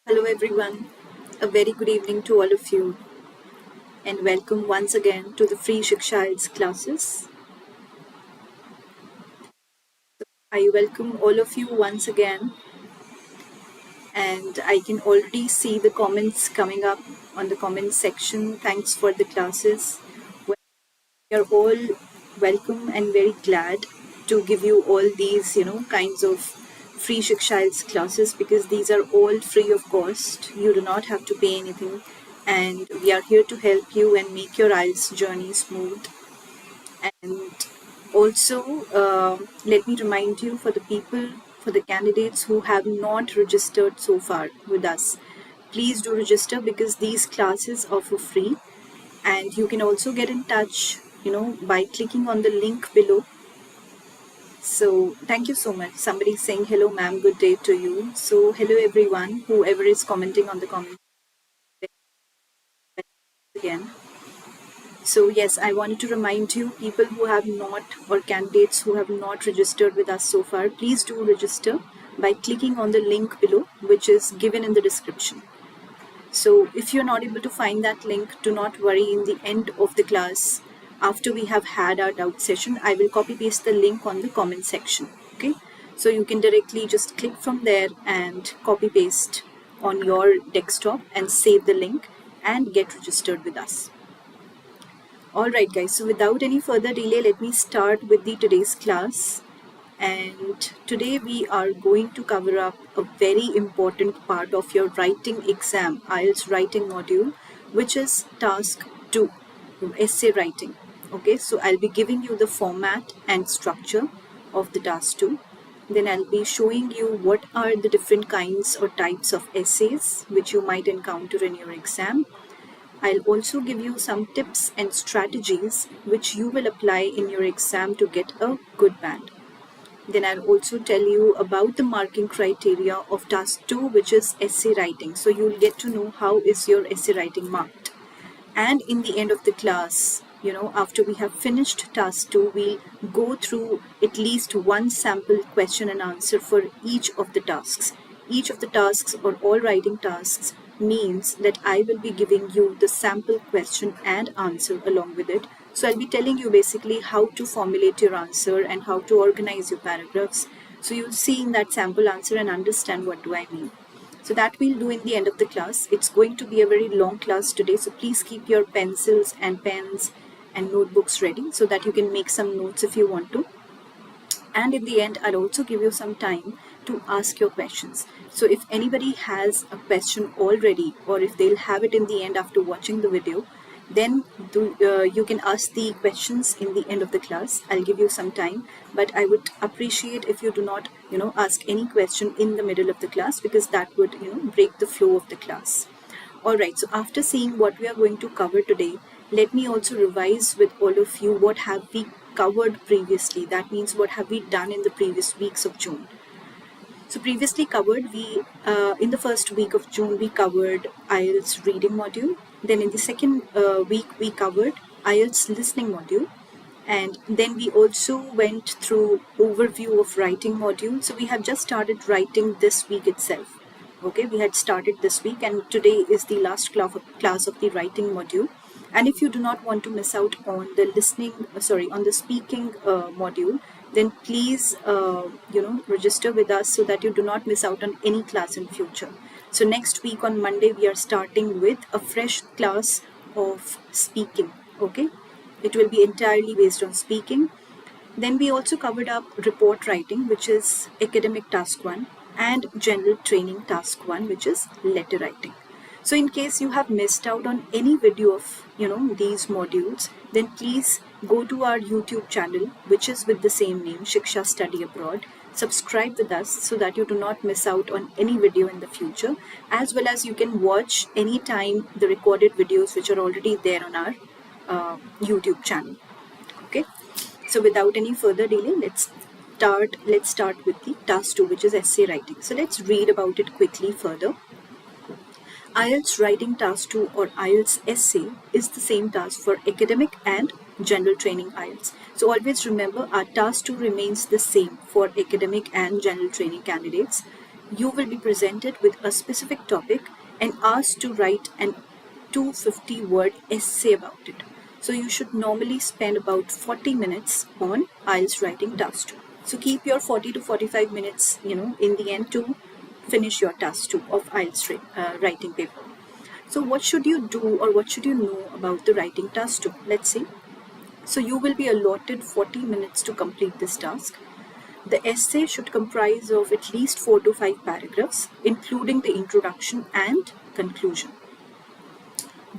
Hello everyone, a very good evening to all of you and welcome once again to the free Shiksha IELTS classes. I welcome all of you once again and I can already see the comments coming up on the comment section. Thanks for the classes. We are all welcome and very glad to give you all these, kinds of free Shiksha IELTS classes because these are all free of cost. You do not have to pay anything and we are here to help you and make your IELTS journey smooth. And also, let me remind you for the candidates who have not registered so far with us, please do register because these classes are for free. And you can also get in touch, by clicking on the link below. So thank you so much. Somebody is saying hello, ma'am. Good day to you. So hello everyone, whoever is commenting on the comment again. So yes, I wanted to remind you, people who have not, or candidates who have not registered with us so far, please do register by clicking on the link below, which is given in the description. So if you're not able to find that link, do not worry. In the end of the class, after we have had our doubt session, I will copy paste the link on the comment section. Okay, so you can directly just click from there and copy paste on your desktop and save the link and get registered with us. Alright guys, so without any further delay, let me start with the today's class. And today we are going to cover up a very important part of your writing exam, IELTS writing module, which is task 2, essay writing. Okay, so I'll be giving you the format and structure of the task 2. Then I'll be showing you what are the different kinds or types of essays which you might encounter in your exam. I'll also give you some tips and strategies which you will apply in your exam to get a good band. Then I'll also tell you about the marking criteria of task 2, which is essay writing. So you'll get to know how is your essay writing marked. And in the end of the class, after we have finished task 2, we'll go through at least one sample question and answer for each of the tasks. Each of the tasks or all writing tasks means that I will be giving you the sample question and answer along with it. So I'll be telling you basically how to formulate your answer and how to organize your paragraphs. So you'll see in that sample answer and understand what do I mean. So that we'll do in the end of the class. It's going to be a very long class today. So please keep your pencils and pens and notebooks ready so that you can make some notes if you want to. And in the end, I'll also give you some time to ask your questions. So if anybody has a question already, or if they'll have it in the end after watching the video, then you can ask the questions in the end of the class. I'll give you some time, but I would appreciate if you do not, ask any question in the middle of the class because that would, break the flow of the class. Alright, so after seeing what we are going to cover today, let me also revise with all of you what have we covered previously. That means what have we done in the previous weeks of June. So previously covered, we in the first week of June we covered IELTS reading module. Then in the second week we covered IELTS listening module. And then we also went through overview of writing module. So we have just started writing this week itself. Okay, we had started this week and today is the last class of the writing module. And if you do not want to miss out on the on the speaking module, then please, register with us so that you do not miss out on any class in future. So next week on Monday, we are starting with a fresh class of speaking. Okay, it will be entirely based on speaking. Then we also covered up report writing, which is academic task 1, and general training task 1, which is letter writing. So in case you have missed out on any video of, these modules, then please go to our YouTube channel, which is with the same name, Shiksha Study Abroad. Subscribe with us so that you do not miss out on any video in the future, as well as you can watch anytime the recorded videos which are already there on our YouTube channel. Okay, so without any further delay, let's start with the task 2, which is essay writing. So let's read about it quickly further. IELTS writing task 2 or IELTS essay is the same task for academic and general training IELTS. So always remember our task 2 remains the same for academic and general training candidates. you will be presented with a specific topic and asked to write an 250-word essay about it. So you should normally spend about 40 minutes on IELTS writing task 2. So keep your 40 to 45 minutes, in the end to finish your task 2 of IELTS writing paper. So what should you do or what should you know about the writing task 2? Let's see. So you will be allotted 40 minutes to complete this task. The essay should comprise of at least 4 to 5 paragraphs, including the introduction and conclusion.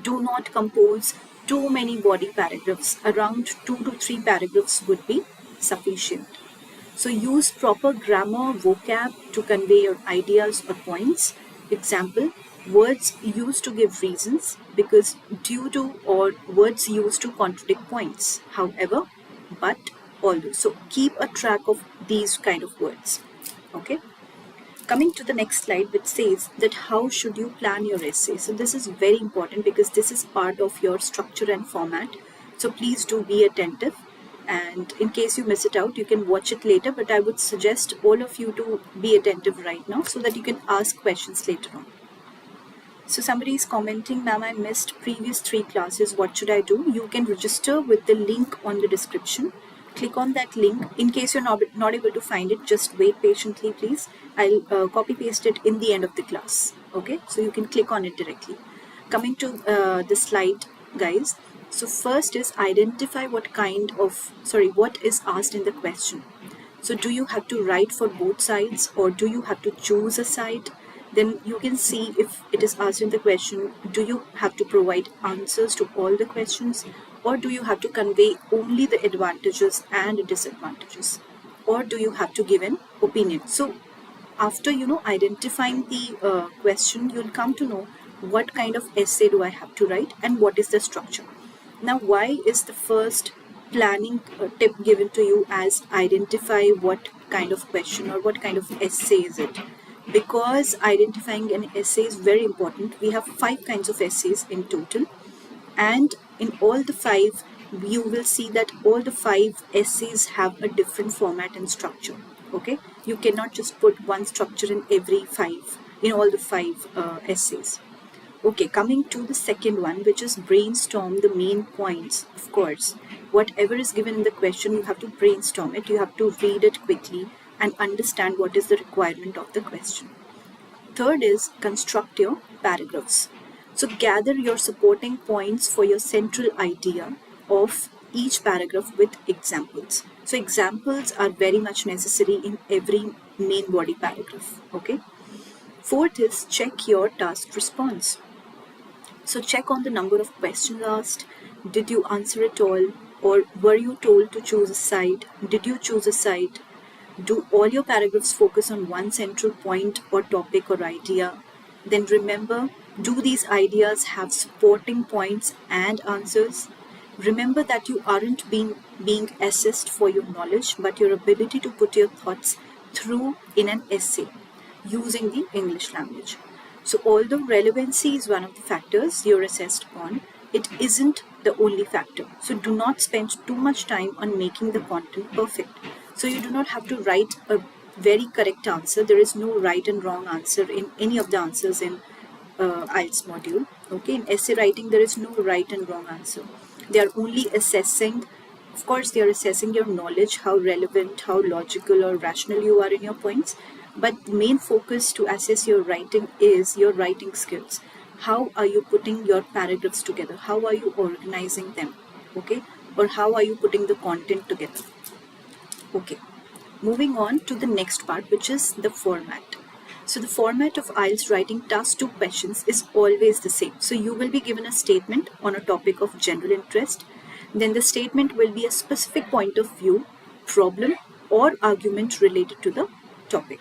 Do not compose too many body paragraphs. Around 2 to 3 paragraphs would be sufficient. So use proper grammar, vocab to convey your ideas or points. Example, words used to give reasons because due to or words used to contradict points. However, but, although. So keep a track of these kind of words. Okay. Coming to the next slide, which says that how should you plan your essay. So this is very important because this is part of your structure and format. So please do be attentive. And in case you miss it out, you can watch it later. But I would suggest all of you to be attentive right now so that you can ask questions later on. So somebody is commenting, ma'am, I missed previous 3 classes. What should I do? You can register with the link on the description. Click on that link. In case you're not able to find it, just wait patiently, please. I'll copy paste it in the end of the class. Okay, so you can click on it directly. Coming to the slide, guys. So first is identify what is asked in the question. So do you have to write for both sides or do you have to choose a side? Then you can see if it is asked in the question, do you have to provide answers to all the questions or do you have to convey only the advantages and disadvantages or do you have to give an opinion? So after identifying the question, you'll come to know what kind of essay do I have to write and what is the structure. Now, why is the first planning tip given to you as identify what kind of question or what kind of essay is it? Because identifying an essay is very important. We have 5 kinds of essays in total, and in all the 5 you will see that all the 5 essays have a different format and structure. Okay, you cannot just put one structure in all the 5 essays. Okay, coming to the second one, which is brainstorm the main points. Of course, whatever is given in the question, you have to brainstorm it. You have to read it quickly and understand what is the requirement of the question. Third is construct your paragraphs. So gather your supporting points for your central idea of each paragraph with examples. So examples are very much necessary in every main body paragraph. Okay. Fourth is check your task response. So check on the number of questions asked. Did you answer it all? Or were you told to choose a side? Did you choose a side? Do all your paragraphs focus on one central point or topic or idea? Then remember, do these ideas have supporting points and answers? Remember that you aren't being assessed for your knowledge, but your ability to put your thoughts through in an essay using the English language. So although relevancy is one of the factors you're assessed upon, it isn't the only factor. So do not spend too much time on making the content perfect. So you do not have to write a very correct answer. There is no right and wrong answer in any of the answers in IELTS module. Okay, in essay writing, there is no right and wrong answer. They are only assessing, of course, they are assessing your knowledge, how relevant, how logical or rational you are in your points. But the main focus to assess your writing is your writing skills. How are you putting your paragraphs together? How are you organizing them? Okay, or how are you putting the content together? Okay, moving on to the next part, which is the format. So the format of IELTS writing task 2 questions is always the same. So you will be given a statement on a topic of general interest. Then the statement will be a specific point of view, problem or argument related to the topic.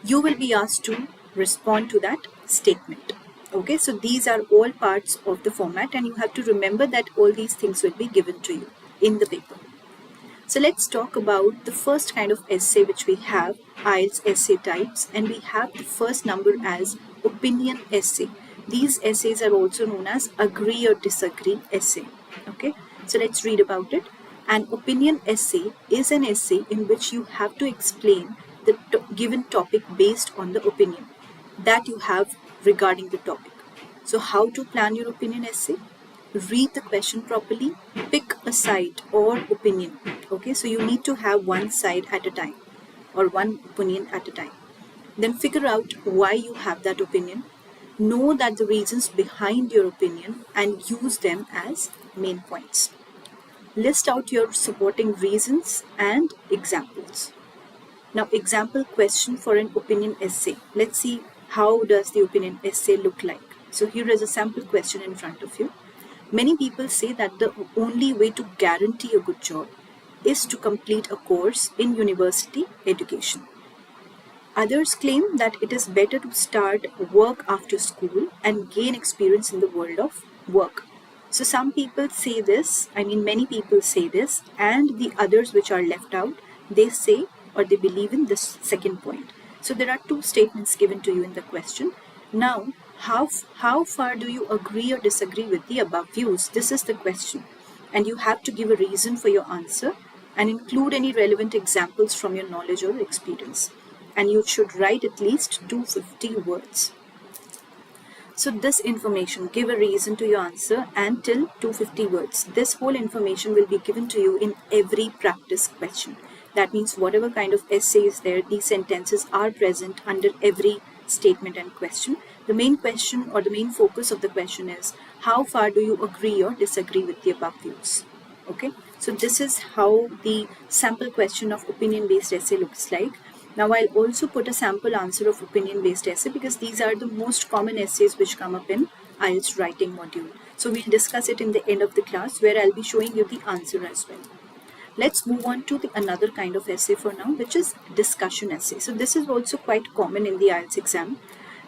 You will be asked to respond to that statement. Okay, so these are all parts of the format and you have to remember that all these things will be given to you in the paper. So let's talk about the first kind of essay which we have, IELTS essay types, and we have the first number as opinion essay. These essays are also known as agree or disagree essay. Okay, so let's read about it. An opinion essay is an essay in which you have to explain the given topic based on the opinion that you have regarding the topic. So how to plan your opinion essay? Read the question properly, pick a side or opinion. Okay, so you need to have one side at a time or one opinion at a time. Then figure out why you have that opinion. Know that the reasons behind your opinion and use them as main points. List out your supporting reasons and examples. Now, example question for an opinion essay. Let's see how does the opinion essay look like. So here is a sample question in front of you. Many people say that the only way to guarantee a good job is to complete a course in university education. Others claim that it is better to start work after school and gain experience in the world of work. So some people say this, many people say this, and the others which are left out, they say or they believe in this second point. So there are two statements given to you in the question. Now, how far do you agree or disagree with the above views? This is the question. And you have to give a reason for your answer and include any relevant examples from your knowledge or experience. And you should write at least 250 words. So this information, give a reason to your answer and till 250 words. This whole information will be given to you in every practice question. That means whatever kind of essay is there, these sentences are present under every statement and question. The main question or the main focus of the question is how far do you agree or disagree with the above views? Okay, so this is how the sample question of opinion-based essay looks like. Now I'll also put a sample answer of opinion-based essay because these are the most common essays which come up in IELTS writing module. So we'll discuss it in the end of the class where I'll be showing you the answer as well. Let's move on to the another kind of essay for now, which is discussion essay. So this is also quite common in the IELTS exam,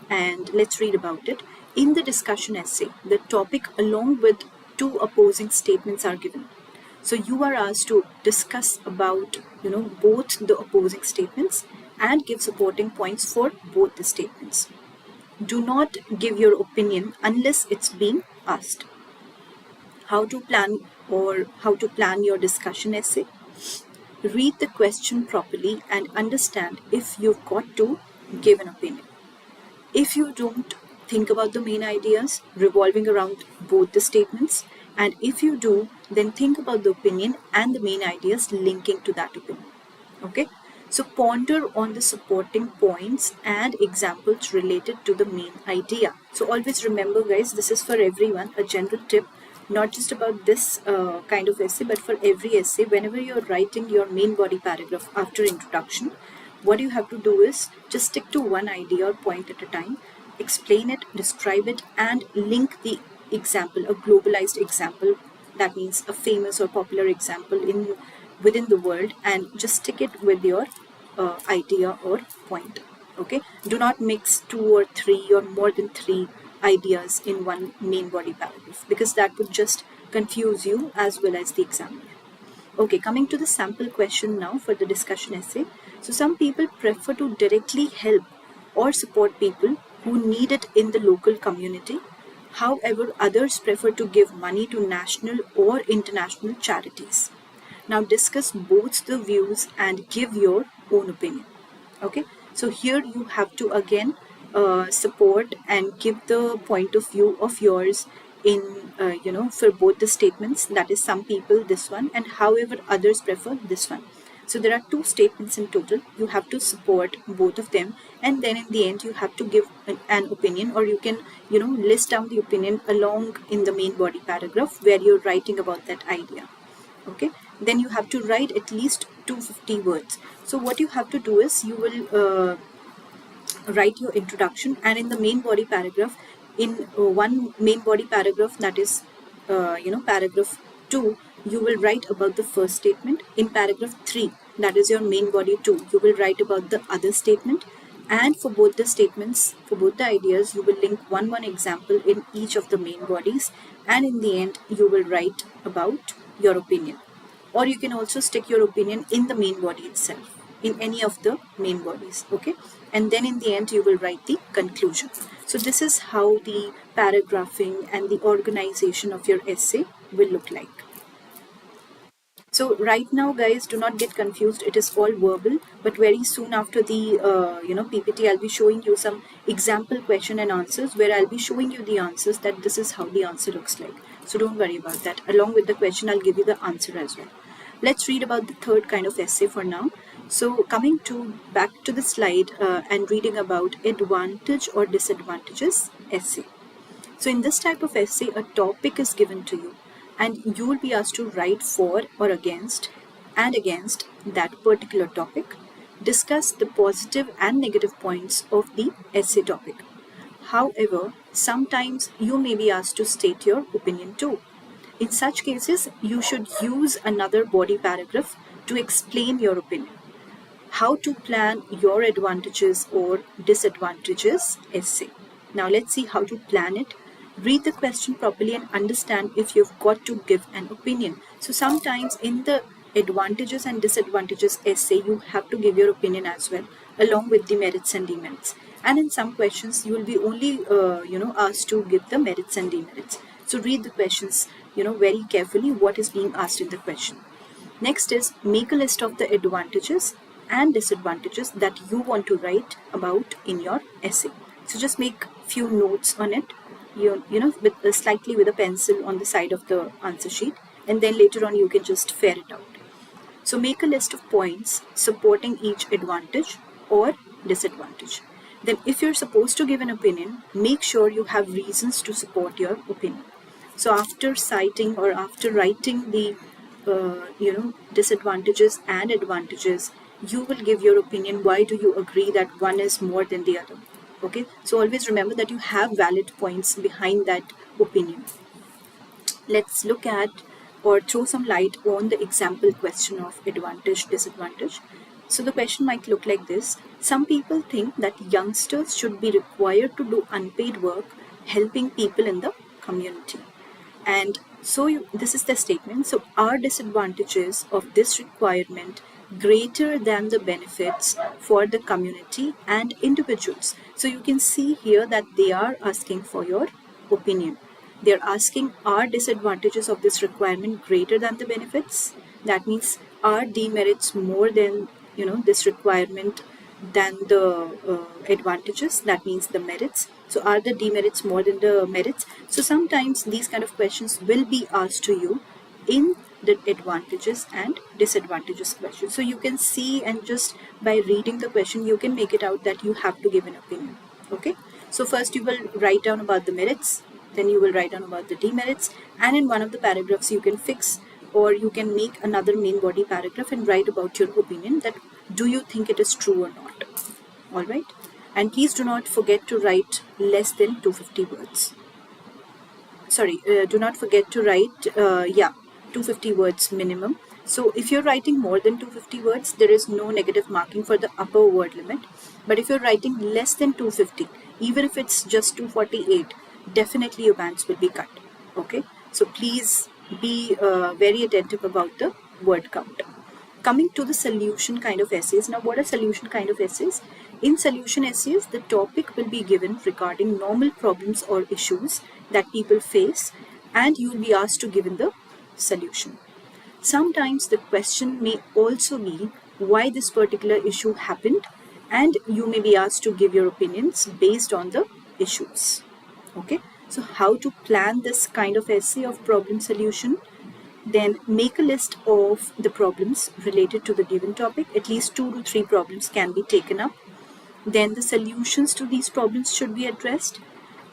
and let's read about it. In the discussion essay, the topic along with two opposing statements are given. So you are asked to discuss about both the opposing statements and give supporting points for both the statements. Do not give your opinion unless it's being asked. How to plan your discussion essay? Read the question properly and understand if you've got to give an opinion. If you don't, think about the main ideas revolving around both the statements, and if you do, then think about the opinion and the main ideas linking to that opinion. Okay, so ponder on the supporting points and examples related to the main idea. So always remember, guys, this is for everyone, a general tip, not just about this kind of essay, but for every essay. Whenever you're writing your main body paragraph after introduction, what you have to do is just stick to one idea or point at a time, explain it, describe it, and link the example, a globalized example, that means a famous or popular example within the world, and just stick it with your idea or point. Okay, do not mix 2 or 3 or more than 3 ideas in one main body paragraph, because that would just confuse you as well as the examiner. Okay, coming to the sample question now for the discussion essay. So some people prefer to directly help or support people who need it in the local community. However, others prefer to give money to national or international charities. Now discuss both the views and give your own opinion. Okay, so here you have to again support and give the point of view of yours in for both the statements. That is, some people this one, and however others prefer this one. So there are 2 statements in total. You have to support both of them, and then in the end you have to give an opinion, or you can list down the opinion along in the main body paragraph where you're writing about that idea. Okay, then you have to write at least 250 words. So what you have to do is you will write your introduction, and in the main body paragraph, in one main body paragraph, that is paragraph 2, you will write about the first statement. In paragraph 3, that is your main body 2, you will write about the other statement, and for both the statements, for both the ideas, you will link one example in each of the main bodies, and in the end you will write about your opinion. Or you can also stick your opinion in the main body itself, in any of the main bodies. Okay, and then in the end you will write the conclusion. So this is how the paragraphing and the organization of your essay will look like. So right now, guys, do not get confused. It is all verbal, but very soon after the PPT, I'll be showing you some example question and answers where I'll be showing you the answers, that this is how the answer looks like. So don't worry about that. Along with the question, I'll give you the answer as well. Let's read about the third kind of essay for now. So coming to back to the slide and reading about advantage or disadvantages essay. So in this type of essay, a topic is given to you and you will be asked to write for or against and against that particular topic. Discuss the positive and negative points of the essay topic. However, sometimes you may be asked to state your opinion too. In such cases, you should use another body paragraph to explain your opinion. How to plan your advantages or disadvantages essay. Now let's see how to plan it. Read the question properly and understand if you've got to give an opinion. So sometimes in the advantages and disadvantages essay, you have to give your opinion as well, along with the merits and demerits. And in some questions, you will be only asked to give the merits and demerits. So read the questions very carefully, what is being asked in the question. Next is make a list of the advantages and disadvantages that you want to write about in your essay. So just make few notes on it, slightly with a pencil on the side of the answer sheet, and then later on you can just fare it out. So make a list of points supporting each advantage or disadvantage. Then if you're supposed to give an opinion, make sure you have reasons to support your opinion. So after citing or after writing the disadvantages and advantages, you will give your opinion. Why do you agree that one is more than the other? Okay, so always remember that you have valid points behind that opinion. Let's look at or throw some light on the example question of advantage, disadvantage. So the question might look like this. Some people think that youngsters should be required to do unpaid work helping people in the community. And so this is the statement. So are disadvantages of this requirement greater than the benefits for the community and individuals? So you can see here that they are asking for your opinion. They're asking, are disadvantages of this requirement greater than the benefits? That means, are demerits more than this requirement than the advantages? That means the merits. So are the demerits more than the merits? So sometimes these kind of questions will be asked to you in the advantages and disadvantages question. So you can see, and just by reading the question you can make it out that you have to give an opinion. Okay, so first you will write down about the merits, then you will write down about the demerits, and in one of the paragraphs you can fix, or you can make another main body paragraph and write about your opinion, that do you think it is true or not. All right, and please do not forget to write less than 250 words. Sorry, do not forget to write 250 words minimum. So if you're writing more than 250 words, there is no negative marking for the upper word limit. But if you're writing less than 250, even if it's just 248, definitely your bands will be cut. Okay, so please be very attentive about the word count. Coming to the solution kind of essays. Now, what are solution kind of essays? In solution essays, the topic will be given regarding normal problems or issues that people face, and you will be asked to give in the solution. Sometimes the question may also be why this particular issue happened, and you may be asked to give your opinions based on the issues. Okay, so how to plan this kind of essay of problem solution? Then make a list of the problems related to the given topic. At least 2 to 3 problems can be taken up. Then the solutions to these problems should be addressed,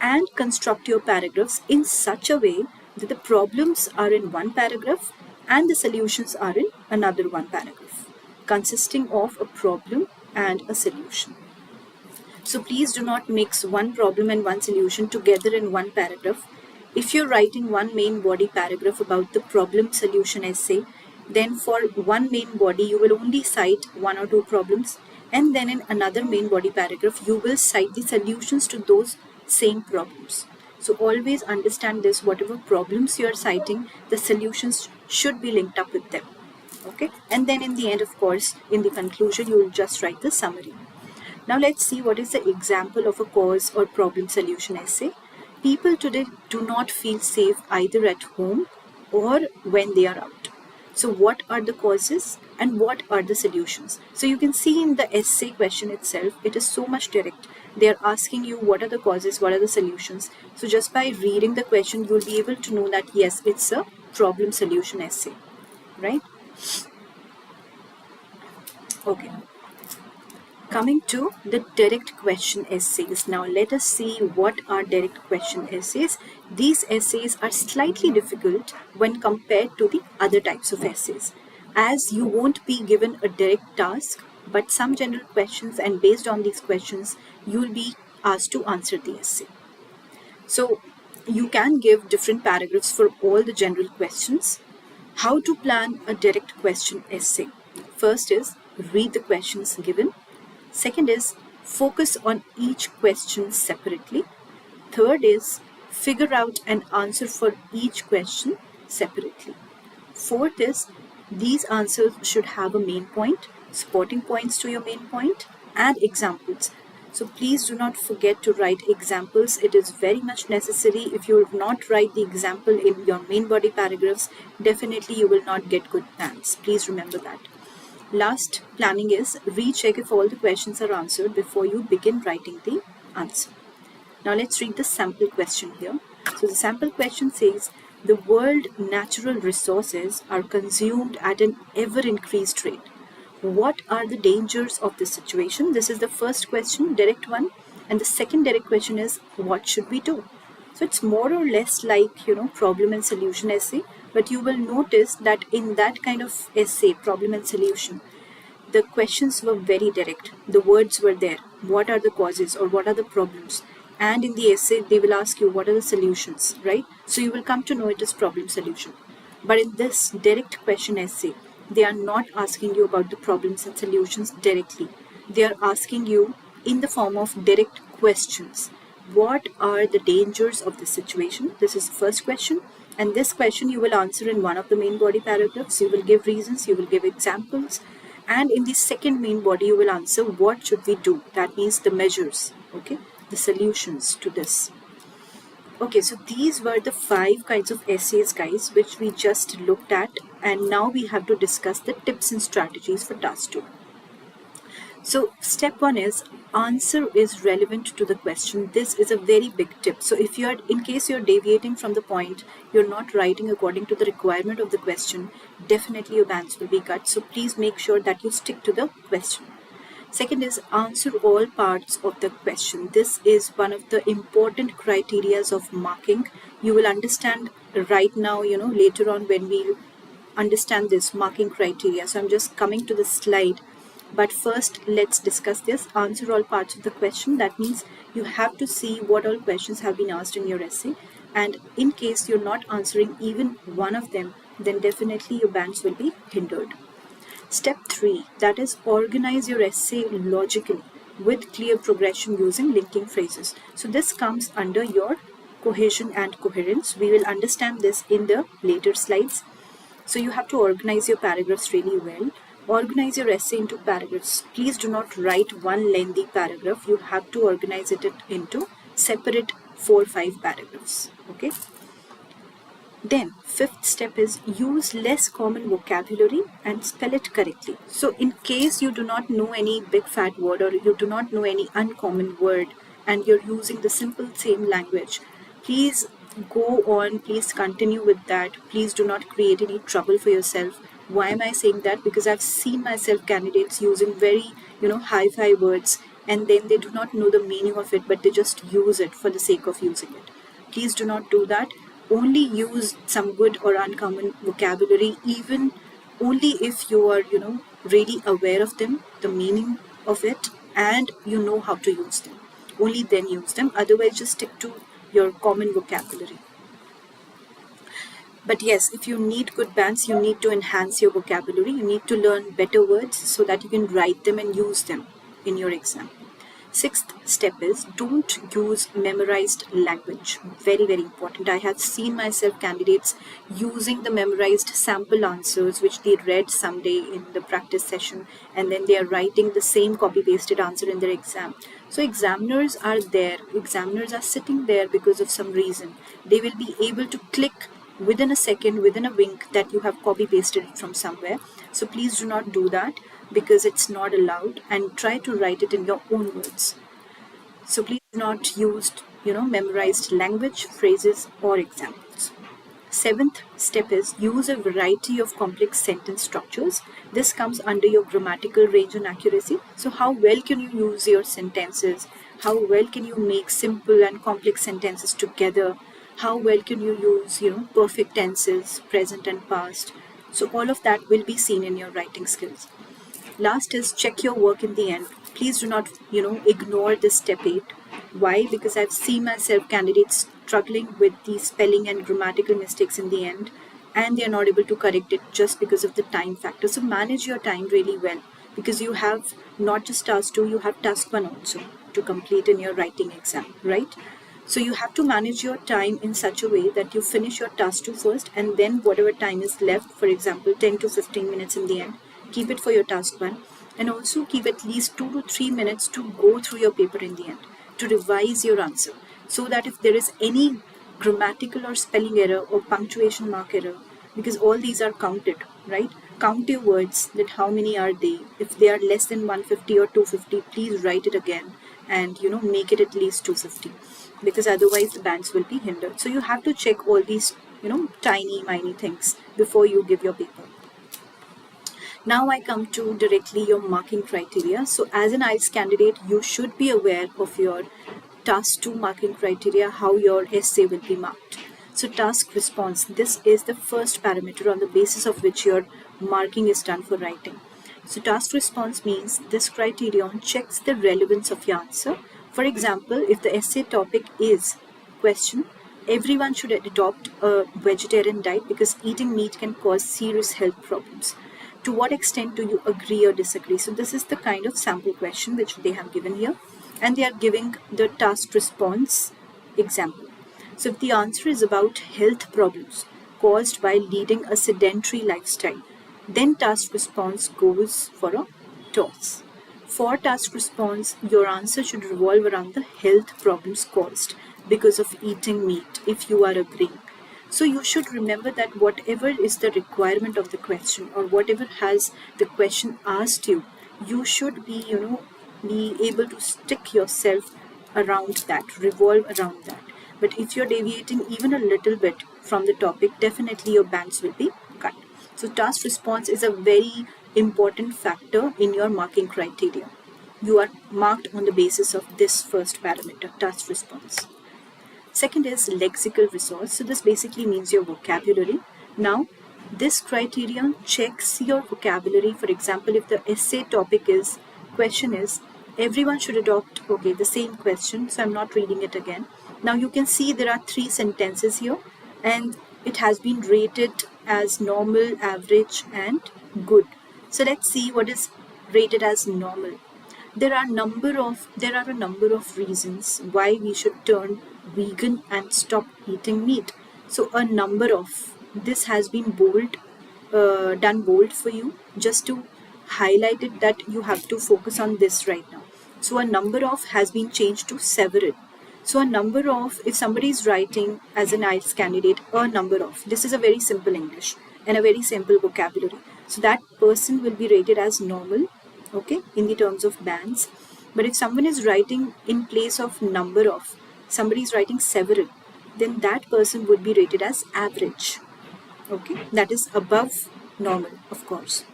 and construct your paragraphs in such a way that the problems are in one paragraph and the solutions are in another one paragraph, consisting of a problem and a solution. So please do not mix one problem and one solution together in one paragraph. If you're writing one main body paragraph about the problem solution essay, then for one main body you will only cite 1 or 2 problems, and then in another main body paragraph you will cite the solutions to those same problems. So always understand this, whatever problems you are citing, the solutions should be linked up with them. Okay, and then in the end, of course, in the conclusion you will just write the summary. Now let's see what is the example of a cause or problem solution essay. People today do not feel safe either at home or when they are out. So what are the causes and what are the solutions? So you can see in the essay question itself, it is so much direct. They are asking you what are the causes, what are the solutions. So just by reading the question, you'll be able to know that yes, it's a problem solution essay, right? Okay. Coming to the direct question essays. Now let us see what are direct question essays. These essays are slightly difficult when compared to the other types of essays, as you won't be given a direct task but some general questions, and based on these questions you will be asked to answer the essay. So you can give different paragraphs for all the general questions. How to plan a direct question essay? First is read the questions given. Second is focus on each question separately. Third is figure out an answer for each question separately. Fourth is these answers should have a main point, supporting points to your main point, and examples. So please do not forget to write examples. It is very much necessary. If you will not write the example in your main body paragraphs, definitely you will not get good plans. Please remember that. Last planning is recheck if all the questions are answered before you begin writing the answer. Now let's read the sample question here. So the sample question says, the world natural resources are consumed at an ever increased rate. What are the dangers of this situation? This is the first question, direct one. And the second direct question is, what should we do? So it's more or less like, problem and solution essay. But you will notice that in that kind of essay, problem and solution, the questions were very direct. The words were there. What are the causes or what are the problems? And in the essay, they will ask you what are the solutions, right? So you will come to know it as problem solution. But in this direct question essay, they are not asking you about the problems and solutions directly. They are asking you in the form of direct questions. What are the dangers of this situation? This is the first question. And this question you will answer in one of the main body paragraphs. You will give reasons, you will give examples. And in the second main body, you will answer what should we do? That means the measures, okay? The solutions to this. Okay, so these were the 5 kinds of essays, guys, which we just looked at. And now we have to discuss the tips and strategies for task 2. So step 1 is answer is relevant to the question. This is a very big tip. So if you are, in case you're deviating from the point, you're not writing according to the requirement of the question, definitely your bands will be cut. So please make sure that you stick to the question. Second is answer all parts of the question. This is one of the important criterias of marking. You will understand right now, later on when we understand this marking criteria. So I'm just coming to the slide. But first, let's discuss this. Answer all parts of the question. That means you have to see what all questions have been asked in your essay. And in case you're not answering even one of them, then definitely your bands will be hindered. Step 3, that is organize your essay logically with clear progression using linking phrases. So this comes under your cohesion and coherence. We will understand this in the later slides. So you have to organize your paragraphs really well. Organize your essay into paragraphs. Please do not write one lengthy paragraph. You have to organize it into separate 4 or 5 paragraphs. Okay. Then, 5th step is use less common vocabulary and spell it correctly. So, in case you do not know any big fat word or you do not know any uncommon word and you're using the simple same language, please go on, please continue with that. Please do not create any trouble for yourself. Why am I saying that? Because I've seen myself candidates using very, hi-fi words and then they do not know the meaning of it, but they just use it for the sake of using it. Please do not do that. Only use some good or uncommon vocabulary, even only if you are, really aware of them, the meaning of it, and you know how to use them. Only then use them. Otherwise, just stick to your common vocabulary. But yes, if you need good bands, you need to enhance your vocabulary. You need to learn better words so that you can write them and use them in your exam. 6th step is don't use memorized language. Very, very important. I have seen myself candidates using the memorized sample answers which they read someday in the practice session, and then they are writing the same copy-pasted answer in their exam. So examiners are there. Examiners are sitting there because of some reason. They will be able to click within a second, within a wink, that you have copy pasted it from somewhere. So please do not do that, because it's not allowed, and try to write it in your own words. So please do not use, memorized language, phrases, or examples. Seventh step is use a variety of complex sentence structures. This comes under your grammatical range and accuracy. So how well can you use your sentences? How well can you make simple and complex sentences together? How well can you use, perfect tenses, present and past? So all of that will be seen in your writing skills. Last is check your work in the end. Please do not, ignore this step 8. Why? Because I've seen myself candidates struggling with the spelling and grammatical mistakes in the end, and they're not able to correct it just because of the time factor. So manage your time really well, because you have not just task 2, you have task 1 also to complete in your writing exam, right? So you have to manage your time in such a way that you finish your task 2 first, and then whatever time is left, for example 10 to 15 minutes in the end, keep it for your task 1, and also keep at least 2 to 3 minutes to go through your paper in the end, to revise your answer, so that if there is any grammatical or spelling error or punctuation mark error, because all these are counted, right? Count your words, that how many are they. If they are less than 150 or 250, please write it again, and make it at least 250, because otherwise the bands will be hindered. So you have to check all these tiny things before you give your paper. Now I come to directly your marking criteria. So as an IELTS candidate, you should be aware of your task 2 marking criteria, how your essay will be marked. So task response, this is the first parameter on the basis of which your marking is done for writing. So task response means this criterion checks the relevance of your answer. For example, if the essay topic is question, everyone should adopt a vegetarian diet because eating meat can cause serious health problems. To what extent do you agree or disagree? So this is the kind of sample question which they have given here, and they are giving the task response example. So if the answer is about health problems caused by leading a sedentary lifestyle, then task response goes for a toss. For task response, your answer should revolve around the health problems caused because of eating meat, if you are agreeing. So you should remember that whatever is the requirement of the question, or whatever has the question asked you, you should be, be able to stick yourself around that, revolve around that. But if you're deviating even a little bit from the topic, definitely your bands will be cut. So task response is a very important factor in your marking criteria. You are marked on the basis of this first parameter, task response. Second is lexical resource. So this basically means your vocabulary. Now, this criterion checks your vocabulary. For example, if the essay topic is, question is, everyone should adopt, okay, the same question. So I'm not reading it again. Now you can see there are 3 sentences here, and it has been rated as normal, average, and good. So let's see what is rated as normal. There are a number of reasons why we should turn vegan and stop eating meat. So a number of, this has been done bold for you, just to highlight it that you have to focus on this right now. So a number of has been changed to several. So a number of, if somebody is writing as an IELTS candidate, a number of, this is a very simple English and a very simple vocabulary. So that person will be rated as normal, okay, in the terms of bands. But if someone is writing in place of number of, somebody is writing several, then that person would be rated as average, okay, that is above normal, of course.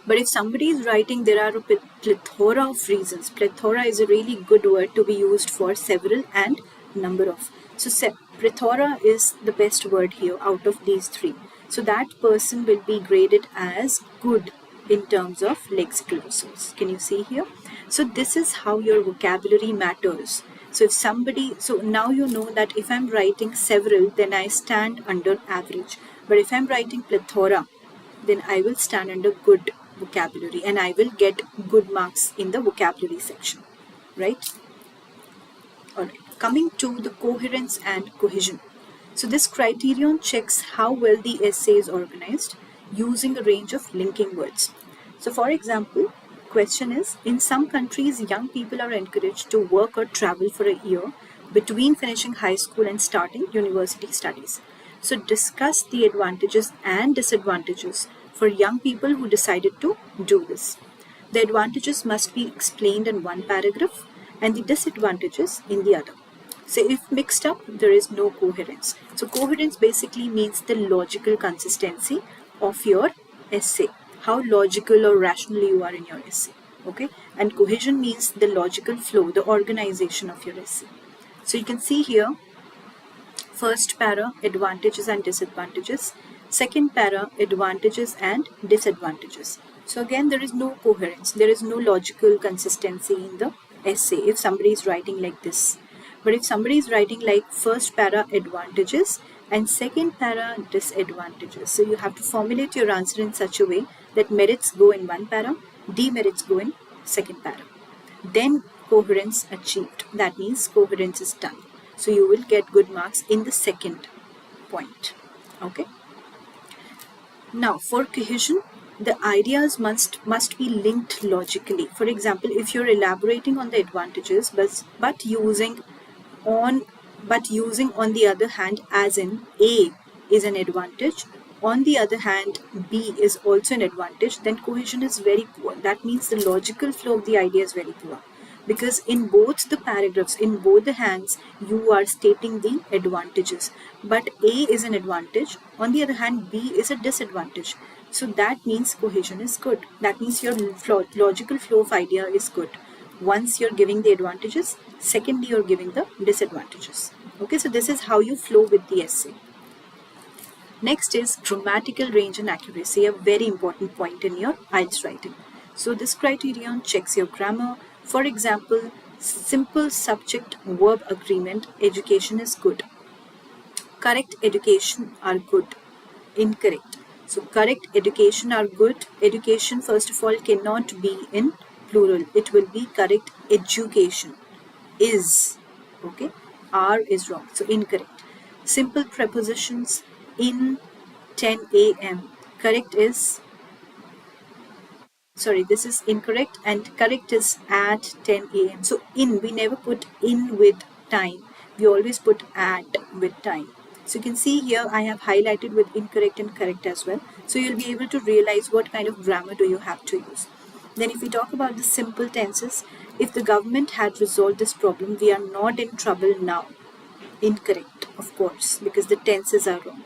But if somebody is writing, there are a plethora of reasons. Plethora is a really good word to be used for several and number of. So plethora is the best word here out of these 3. So that person will be graded as good in terms of lexical resource. Can you see here? So this is how your vocabulary matters. So if somebody, so now you know that if I'm writing several, then I stand under average. But if I'm writing plethora, then I will stand under good vocabulary, and I will get good marks in the vocabulary section, right? Alright, coming to the coherence and cohesion. So this criterion checks how well the essay is organized using a range of linking words. So for example, question is, in some countries, young people are encouraged to work or travel for a year between finishing high school and starting university studies. So discuss the advantages and disadvantages for young people who decided to do this. The advantages must be explained in one paragraph and the disadvantages in the other. So if mixed up, there is no coherence. So coherence basically means the logical consistency of your essay, how logical or rational you are in your essay. Okay, and cohesion means the logical flow, the organization of your essay. So you can see here, first para, advantages and disadvantages. Second para, advantages and disadvantages. So again, there is no coherence. There is no logical consistency in the essay if somebody is writing like this. But if somebody is writing like first para, advantages, and second para, disadvantages. So you have to formulate your answer in such a way that merits go in one para, demerits go in second para. Then coherence achieved. That means coherence is done. So you will get good marks in the second point. Okay. Now for cohesion, the ideas must be linked logically. For example, if you're elaborating on the advantages, but using on the other hand, as in A is an advantage, on the other hand B is also an advantage, then cohesion is very poor. That means the logical flow of the idea is very poor, because in both the paragraphs, in both the hands, you are stating the advantages, but A is an advantage, on the other hand B is a disadvantage. So that means cohesion is good. That means your logical flow of idea is good. Once you're giving the advantages, secondly you're giving the disadvantages. Okay, so this is how you flow with the essay. Next is grammatical range and accuracy, a very important point in your IELTS writing. So this criterion checks your grammar. For example, simple subject verb agreement, education is good. Correct education are good. Incorrect. So correct education are good. Education first of all cannot be in plural. It will be correct education is. Okay. R is wrong. So incorrect. Simple prepositions in 10 a.m. Correct is, sorry, this is incorrect, and correct is at 10 a.m. So in, we never put in with time. We always put at with time. So you can see here I have highlighted with incorrect and correct as well. So you'll be able to realize what kind of grammar do you have to use. Then if we talk about the simple tenses, if the government had resolved this problem, we are not in trouble now. Incorrect, of course, because the tenses are wrong.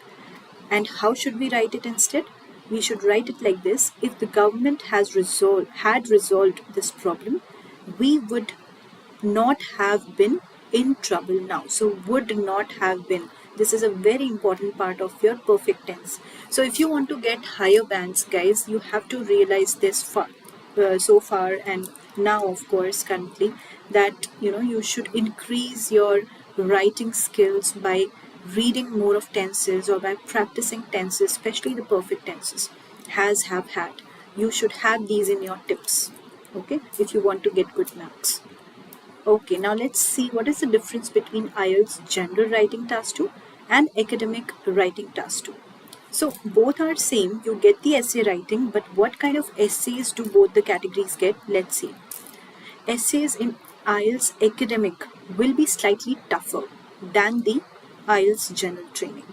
And how should we write it instead? We should write it like this: if the government had resolved this problem, we would not have been in trouble now. So would not have been. This is a very important part of your perfect tense. So if you want to get higher bands, guys, you have to realize this so far and now, of course, currently, that you should increase your writing skills by reading more of tenses or by practicing tenses, especially the perfect tenses. Has, have, had. You should have these in your tips, okay, if you want to get good marks. Okay, now let's see what is the difference between IELTS General Writing Task 2 and Academic Writing Task 2. So both are same. You get the essay writing, but what kind of essays do both the categories get? Let's see. Essays in IELTS Academic will be slightly tougher than the IELTS General Training.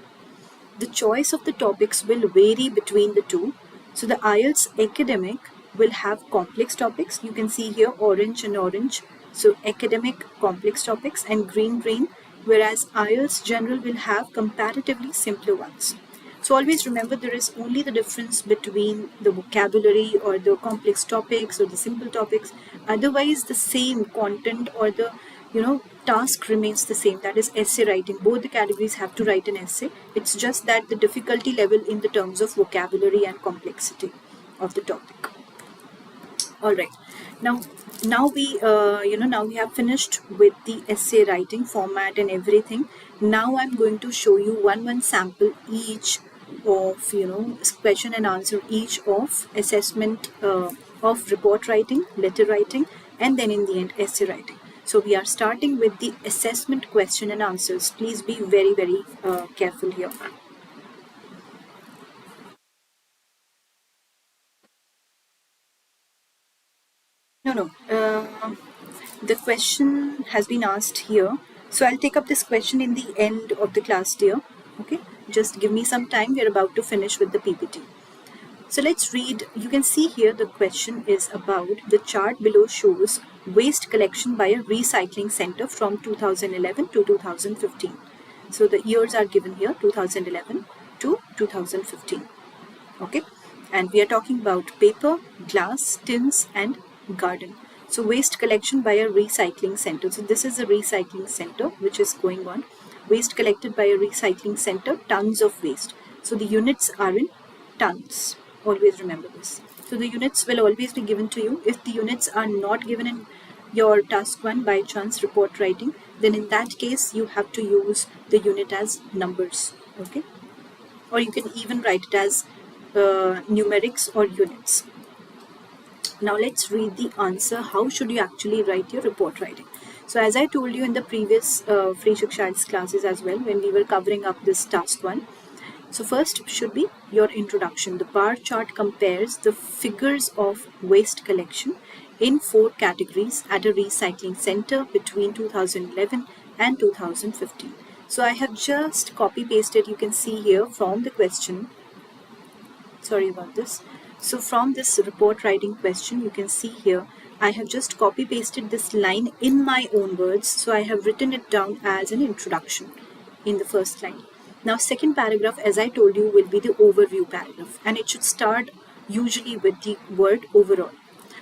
The choice of the topics will vary between the two. So the IELTS Academic will have complex topics. You can see here orange and orange. So academic complex topics, and green, whereas IELTS General will have comparatively simpler ones. So always remember, there is only the difference between the vocabulary or the complex topics or the simple topics. Otherwise, the same content or the task remains the same. That is essay writing. Both the categories have to write an essay. It's just that the difficulty level in the terms of vocabulary and complexity of the topic. All right. Now we have finished with the essay writing format and everything. Now I'm going to show you one sample each of question and answer each of assessment of report writing, letter writing, and then in the end essay writing. So we are starting with the assessment question and answers. Please be very careful here. No. The question has been asked here. So I'll take up this question in the end of the class, dear. Okay. Just give me some time. We're about to finish with the PPT. So let's read. You can see here the question is about the chart below shows waste collection by a recycling center from 2011 to 2015. So the years are given here, 2011 to 2015. Okay, and we are talking about paper, glass, tins and garden. So waste collection by a recycling center. So this is a recycling center which is going on. Waste collected by a recycling center, tons of waste. So the units are in tons. Always remember this. So the units will always be given to you. If the units are not given in your task 1 by chance report writing, then in that case you have to use the unit as numbers. Okay, or you can even write it as numerics or units. Now let's read the answer. How should you actually write your report writing? So as I told you in the previous free Shiksha IELTS classes as well, when we were covering up this task 1, so first should be your introduction. The bar chart compares the figures of waste collection in 4 categories at a recycling center between 2011 and 2015. So I have just copy pasted, you can see here from the question. Sorry about this. So from this report writing question, you can see here, I have just copy pasted this line in my own words. So I have written it down as an introduction in the first line. Now second paragraph, as I told you, will be the overview paragraph, and it should start usually with the word overall.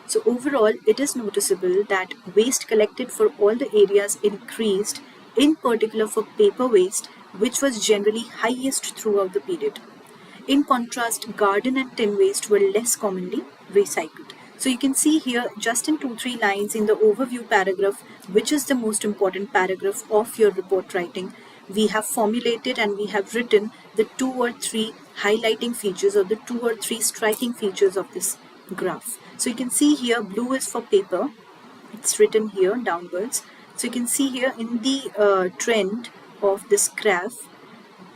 So overall, it is noticeable that waste collected for all the areas increased, in particular for paper waste, which was generally highest throughout the period. In contrast, garden and tin waste were less commonly recycled. So you can see here just in 2-3 lines in the overview paragraph, which is the most important paragraph of your report writing, we have formulated and we have written the 2 or 3 highlighting features or the 2 or 3 striking features of this graph. So you can see here blue is for paper. It's written here downwards. So you can see here in the trend of this graph,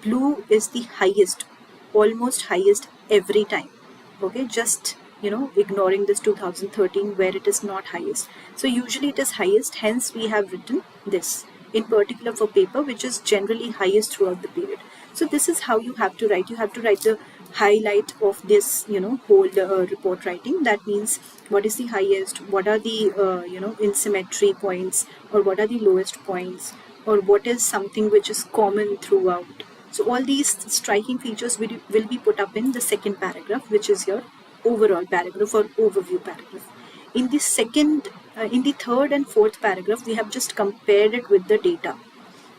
blue is the highest, almost highest every time. Okay, just ignoring this 2013 where it is not highest. So usually it is highest, hence we have written this in particular for paper, which is generally highest throughout the period. So this is how you have to write. You have to write the highlight of this whole report writing. That means what is the highest, what are the in symmetry points, or what are the lowest points, or what is something which is common throughout. So all these striking features will be put up in the second paragraph, which is your overall paragraph or overview paragraph. In the third and fourth paragraph, we have just compared it with the data.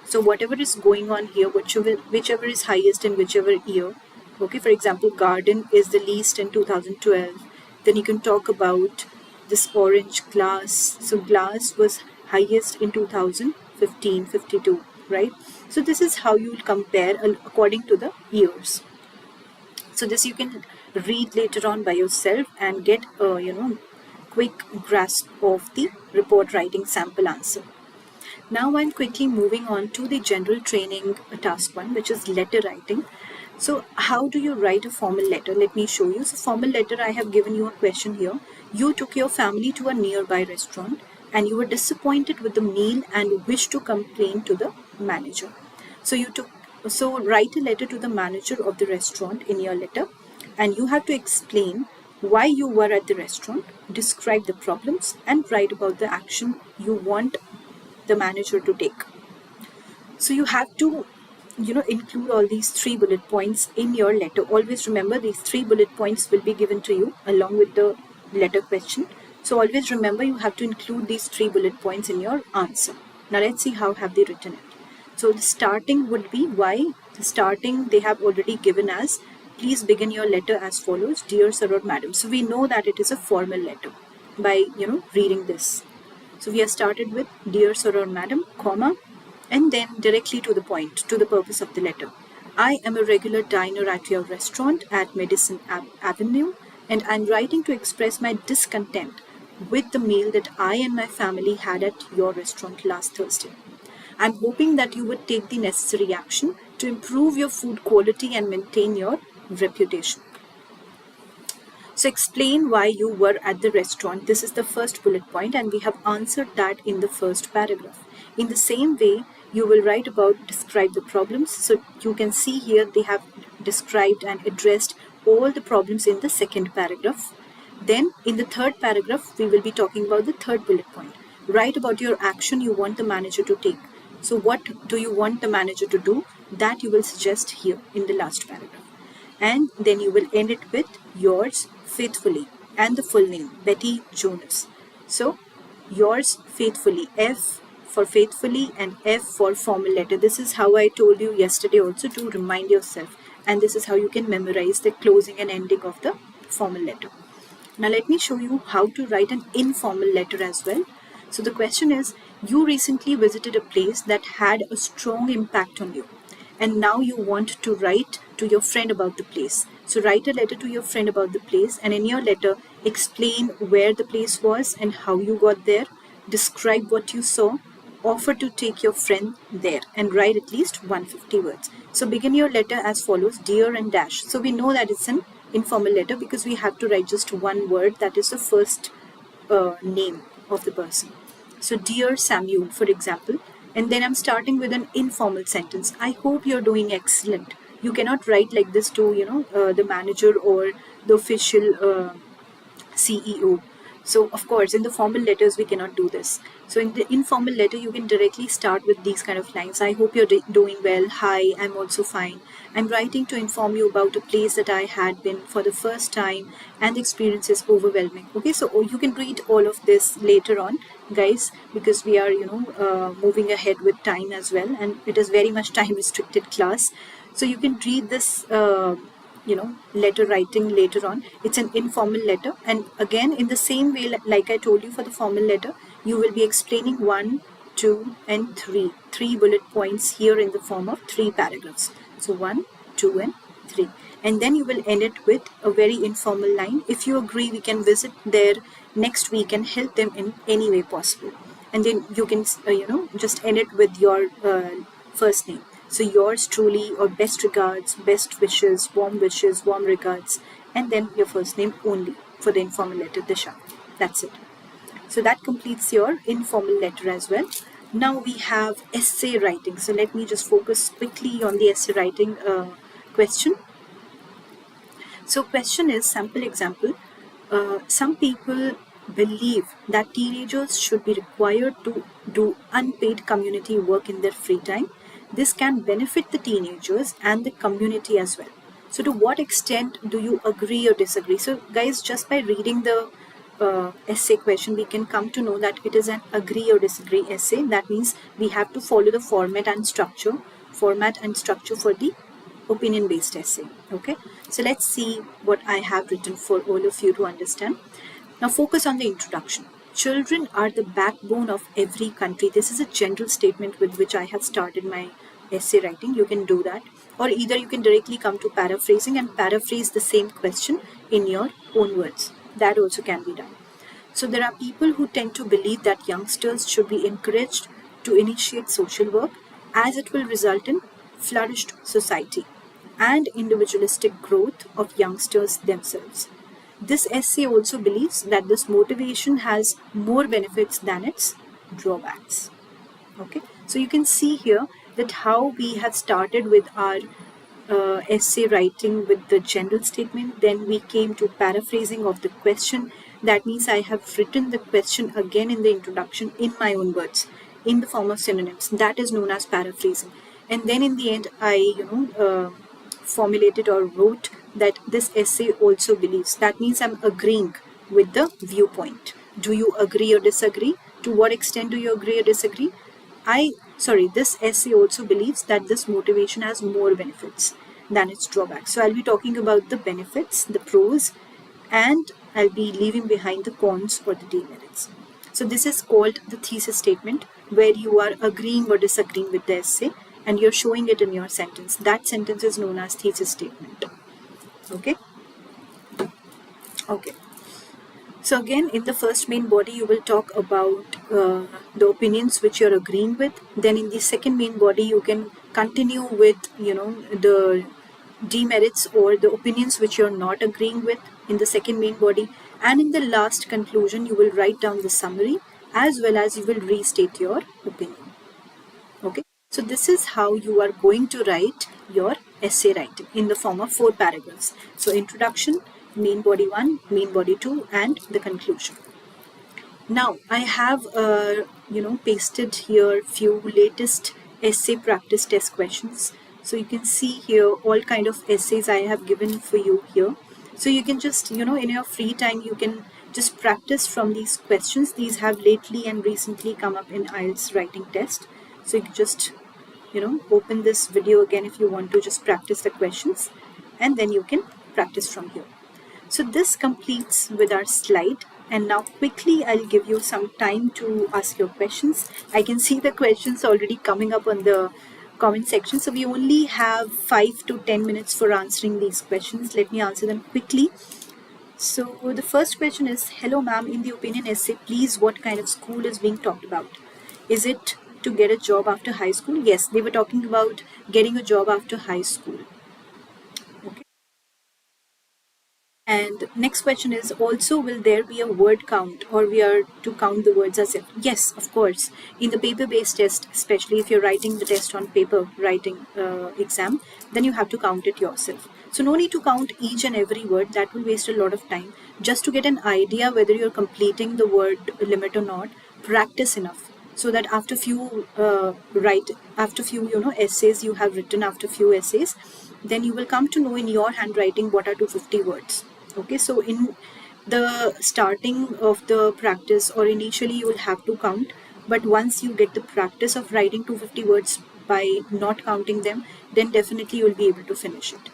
So whatever is going on here, whichever is highest in whichever year. Okay, for example, garden is the least in 2012. Then you can talk about this orange glass. So glass was highest in 2015, 52, right? So this is how you will compare according to the years. So this you can read later on by yourself and get quick grasp of the report writing sample answer. Now I'm quickly moving on to the general training task 1, which is letter writing. So how do you write a formal letter? Let me show you. So formal letter, I have given you a question here. You took your family to a nearby restaurant and you were disappointed with the meal and wished to complain to the manager. So write a letter to the manager of the restaurant in your letter, and you have to explain why you were at the restaurant, describe the problems, and write about the action you want the manager to take. So you have to include all these 3 bullet points in your letter. Always remember these 3 bullet points will be given to you along with the letter question. So always remember you have to include these 3 bullet points in your answer. Now let's see how have they written it. So the starting would be why. The starting they have already given as, please begin your letter as follows, dear sir or madam. So we know that it is a formal letter by reading this. So we have started with dear sir or madam, comma, and then directly to the point, to the purpose of the letter. I am a regular diner at your restaurant at Madison Avenue, and I'm writing to express my discontent with the meal that I and my family had at your restaurant last Thursday. I'm hoping that you would take the necessary action to improve your food quality and maintain your reputation. So explain why you were at the restaurant. This is the first bullet point, and we have answered that in the first paragraph. In the same way, you will write about describe the problems. So you can see here they have described and addressed all the problems in the second paragraph. Then in the third paragraph, we will be talking about the third bullet point. Write about your action you want the manager to take. So what do you want the manager to do? That you will suggest here in the last paragraph. And then you will end it with yours faithfully and the full name, Betty Jonas. So yours faithfully, F for faithfully and F for formal letter. This is how I told you yesterday also to remind yourself. And this is how you can memorize the closing and ending of the formal letter. Now let me show you how to write an informal letter as well. So the question is, you recently visited a place that had a strong impact on you, and now you want to write to your friend about the place. So write a letter to your friend about the place, and in your letter explain where the place was and how you got there, describe what you saw, offer to take your friend there, and write at least 150 words. So begin your letter as follows: dear and dash. So we know that it's an informal letter because we have to write just one word, that is the first name of the person. So dear Samuel, for example, and then I'm starting with an informal sentence. I hope you're doing excellent. You cannot write like this to the manager or the official CEO. So of course, in the formal letters, we cannot do this. So in the informal letter, you can directly start with these kind of lines. I hope you're doing well. Hi, I'm also fine. I'm writing to inform you about a place that I had been for the first time, and the experience is overwhelming. Okay, so you can read all of this later on, guys, because we are, moving ahead with time as well, and it is very much time restricted class. So you can read this letter writing later on. It's an informal letter, and again in the same way like I told you for the formal letter, you will be explaining 1, 2 and 3 bullet points here in the form of 3 paragraphs. So 1, 2 and 3, and then you will end it with a very informal line: if you agree, we can visit there next week and help them in any way possible. And then you can just end it with your first name. So yours truly, or best regards, best wishes, warm regards, and then your first name only for the informal letter, Disha. That's it. So that completes your informal letter as well. Now we have essay writing. So let me just focus quickly on the essay writing question. So question is, sample example. Some people believe that teenagers should be required to do unpaid community work in their free time. This can benefit the teenagers and the community as well. So to what extent do you agree or disagree? So guys, just by reading the essay question, we can come to know that it is an agree or disagree essay. That means we have to follow the format and structure for the opinion-based essay. Okay, so let's see what I have written for all of you to understand. Now focus on the introduction. Children are the backbone of every country. This is a general statement with which I have started my essay writing. You can do that, or either you can directly come to paraphrasing and paraphrase the same question in your own words. That also can be done. So there are people who tend to believe that youngsters should be encouraged to initiate social work, as it will result in flourished society and individualistic growth of youngsters themselves. This essay also believes that this motivation has more benefits than its drawbacks. Okay, so you can see here that how we have started with our essay writing with the general statement, then we came to paraphrasing of the question. That means I have written the question again in the introduction in my own words, in the form of synonyms. That is known as paraphrasing. And then in the end, I formulated or wrote that this essay also believes. That means I'm agreeing with the viewpoint. Do you agree or disagree? To what extent do you agree or disagree? This essay also believes that this motivation has more benefits than its drawbacks. So I'll be talking about the benefits, the pros, and I'll be leaving behind the cons or the demerits. So this is called the thesis statement, where you are agreeing or disagreeing with the essay and you're showing it in your sentence. That sentence is known as thesis statement. Okay. So again, in the first main body, you will talk about the opinions which you're agreeing with. Then in the second main body, you can continue with, the demerits or the opinions which you're not agreeing with in the second main body. And in the last conclusion, you will write down the summary as well as you will restate your opinion. Okay. So this is how you are going to write your essay writing in the form of 4 paragraphs. So introduction, main body 1, main body 2, and the conclusion. Now I have pasted here few latest essay practice test questions. So you can see here all kind of essays I have given for you here. So you can just in your free time you can just practice from these questions. These have lately and recently come up in IELTS writing test. So you can just open this video again if you want to just practice the questions, and then you can practice from here. So this completes with our slide, and now quickly I'll give you some time to ask your questions. I can see the questions already coming up on the comment section. So we only have 5 to 10 minutes for answering these questions. Let me answer them quickly. So the first question is, hello ma'am, in the opinion essay, please, what kind of school is being talked about? Is it to get a job after high school? Yes, they were talking about getting a job after high school. Okay. And next question is, also will there be a word count, or we are to count the words as if? Yes, of course. In the paper-based test, especially if you're writing the test on paper writing exam, then you have to count it yourself. So no need to count each and every word. That will waste a lot of time. Just to get an idea whether you're completing the word limit or not, practice enough. So that after few essays you have written, after few essays, then you will come to know in your handwriting what are 250 words. Okay, so in the starting of the practice, or initially, you will have to count, but once you get the practice of writing 250 words by not counting them, then definitely you will be able to finish it.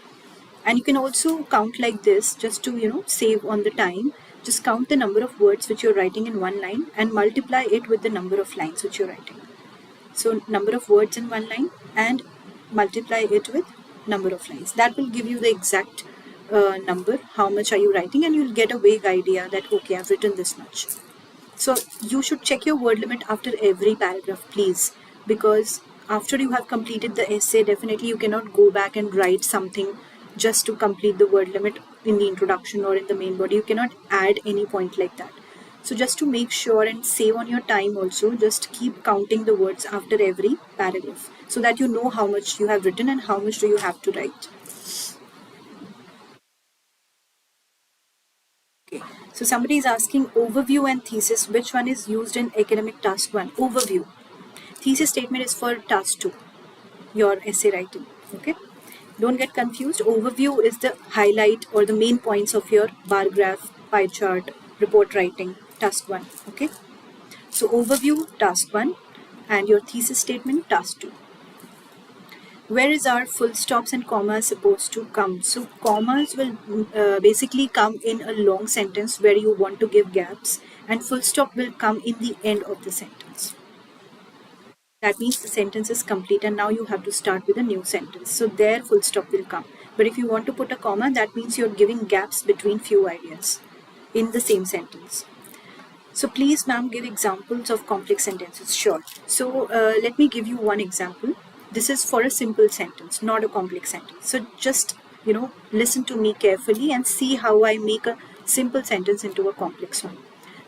And you can also count like this, just to save on the time. Just count the number of words which you're writing in one line and multiply it with the number of lines which you're writing. So number of words in one line and multiply it with number of lines. That will give you the exact number, how much are you writing, and you'll get a vague idea that, okay, I've written this much. So you should check your word limit after every paragraph, please, because after you have completed the essay, definitely you cannot go back and write something just to complete the word limit in the introduction or in the main body. You cannot add any point like that. So just to make sure and save on your time also, just keep counting the words after every paragraph so that you know how much you have written and how much do you have to write. Okay. So somebody is asking overview and thesis, which one is used in academic task 1? Overview. Thesis statement is for task 2, your essay writing. Okay. Don't get confused. Overview is the highlight or the main points of your bar graph, pie chart, report writing, task 1. Okay. So overview, task 1, and your thesis statement, task 2. Where is our full stops and commas supposed to come? So commas will basically come in a long sentence where you want to give gaps, and full stop will come in the end of the sentence. That means the sentence is complete and now you have to start with a new sentence. So there full stop will come. But if you want to put a comma, that means you're giving gaps between few ideas in the same sentence. So please, ma'am, give examples of complex sentences. Sure. So let me give you one example. This is for a simple sentence, not a complex sentence. So just, listen to me carefully and see how I make a simple sentence into a complex one.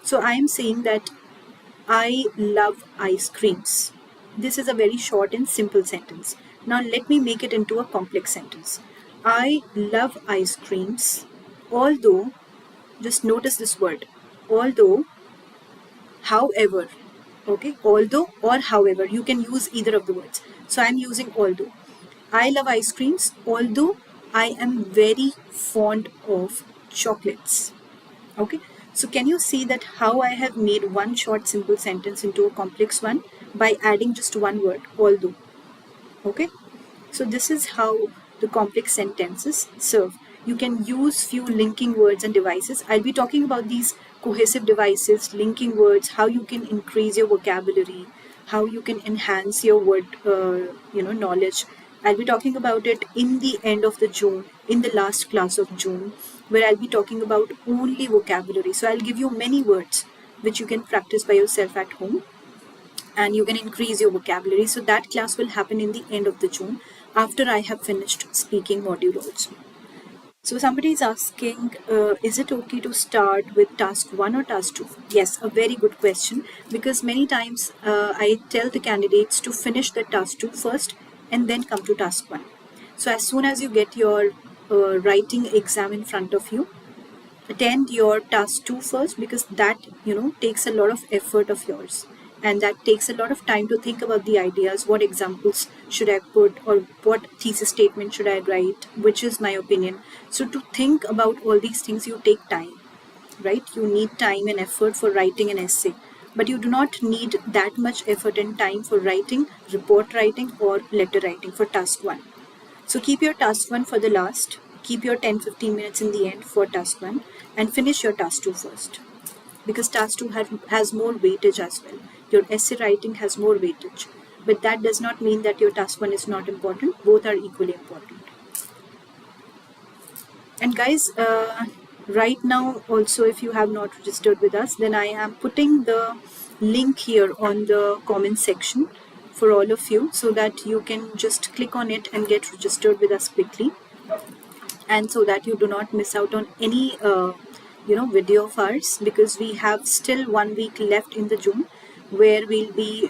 So I am saying that I love ice creams. This is a very short and simple sentence. Now let me make it into a complex sentence. I love ice creams, although, just notice this word, although, however. Okay, although or however, you can use either of the words. So I'm using although. I love ice creams, although I am very fond of chocolates. Okay, so can you see that how I have made one short simple sentence into a complex one by adding just one word, although. Okay, so this is how the complex sentences serve. You can use few linking words and devices. I'll be talking about these cohesive devices, linking words, how you can increase your vocabulary, how you can enhance your word knowledge. I'll be talking about it in the end of the June, in the last class of June, where I'll be talking about only vocabulary. So I'll give you many words which you can practice by yourself at home, and you can increase your vocabulary. So that class will happen in the end of the June after I have finished speaking module also. So somebody is asking, is it okay to start with task 1 or task 2? Yes, a very good question, because many times I tell the candidates to finish the task 2 first and then come to task 1. So as soon as you get your writing exam in front of you, attend your task 2 first, because that takes a lot of effort of yours, and that takes a lot of time to think about the ideas, what examples should I put, or what thesis statement should I write, which is my opinion. So to think about all these things, you take time, right? You need time and effort for writing an essay, but you do not need that much effort and time for writing report writing or letter writing for task 1. So keep your task 1 for the last, keep your 10-15 minutes in the end for task 1, and finish your task 2 first. Because task 2 has more weightage as well. Your essay writing has more weightage. But that does not mean that your task 1 is not important. Both are equally important. And guys, right now also, if you have not registered with us, then I am putting the link here on the comment section for all of you, so that you can just click on it and get registered with us quickly, and so that you do not miss out on any video of ours, because we have still 1 week left in the June, where we'll be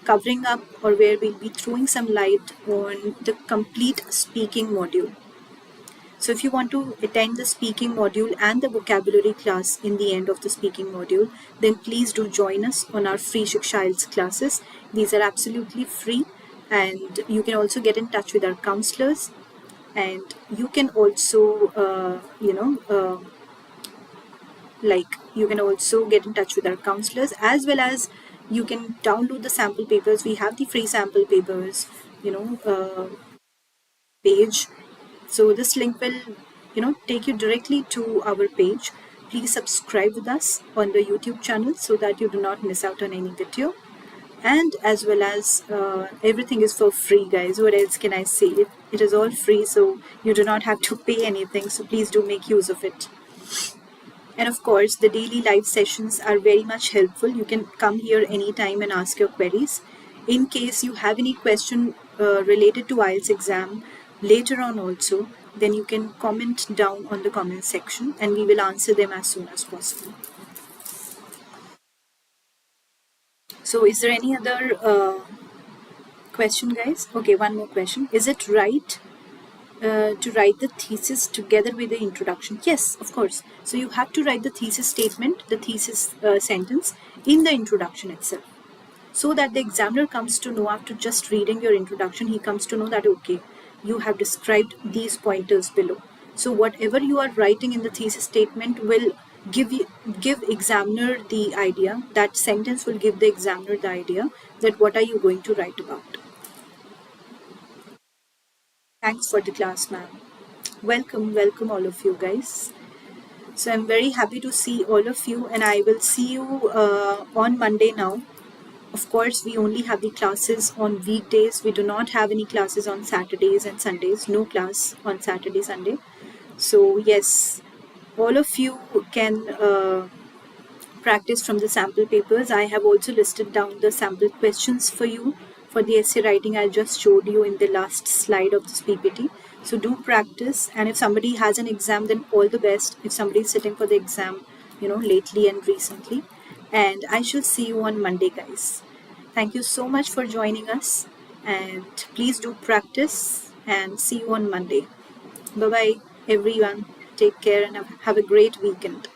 covering up, or where we'll be throwing some light on the complete speaking module. So if you want to attend the speaking module and the vocabulary class in the end of the speaking module, then please do join us on our free Shiksha IELTS classes. These are absolutely free, and you can also get in touch with our counselors, and you can also you can also get in touch with our counselors, as well as you can download the sample papers. We have the free sample papers page. So this link will take you directly to our page. Please subscribe with us on the YouTube channel, so that you do not miss out on any video. And as well as everything is for free, guys. What else can I say? It is all free, so you do not have to pay anything. So please do make use of it. And of course, the daily live sessions are very much helpful. You can come here anytime and ask your queries. In case you have any question related to IELTS exam later on also, then you can comment down on the comment section, and we will answer them as soon as possible. So is there any other question, guys? Okay, one more question. Is it right to write the thesis together with the introduction? Yes, of course. So you have to write the thesis statement, the thesis sentence in the introduction itself, so that the examiner comes to know, after just reading your introduction, he comes to know that, okay, you have described these pointers below. So whatever you are writing in the thesis statement will give examiner the idea, that sentence will give the examiner the idea that what are you going to write about. Thanks for the class, ma'am. Welcome all of you guys. So I'm very happy to see all of you, and I will see you on Monday now. Of course, we only have the classes on weekdays. We do not have any classes on Saturdays and Sundays. No class on Saturday, Sunday. So yes, all of you can practice from the sample papers. I have also listed down the sample questions for you for the essay writing I just showed you in the last slide of this PPT. So do practice, and if somebody has an exam, then all the best. If somebody is sitting for the exam, lately and recently. And I shall see you on Monday, guys. Thank you so much for joining us, and please do practice, and see you on Monday. Bye-bye, everyone. Take care and have a great weekend.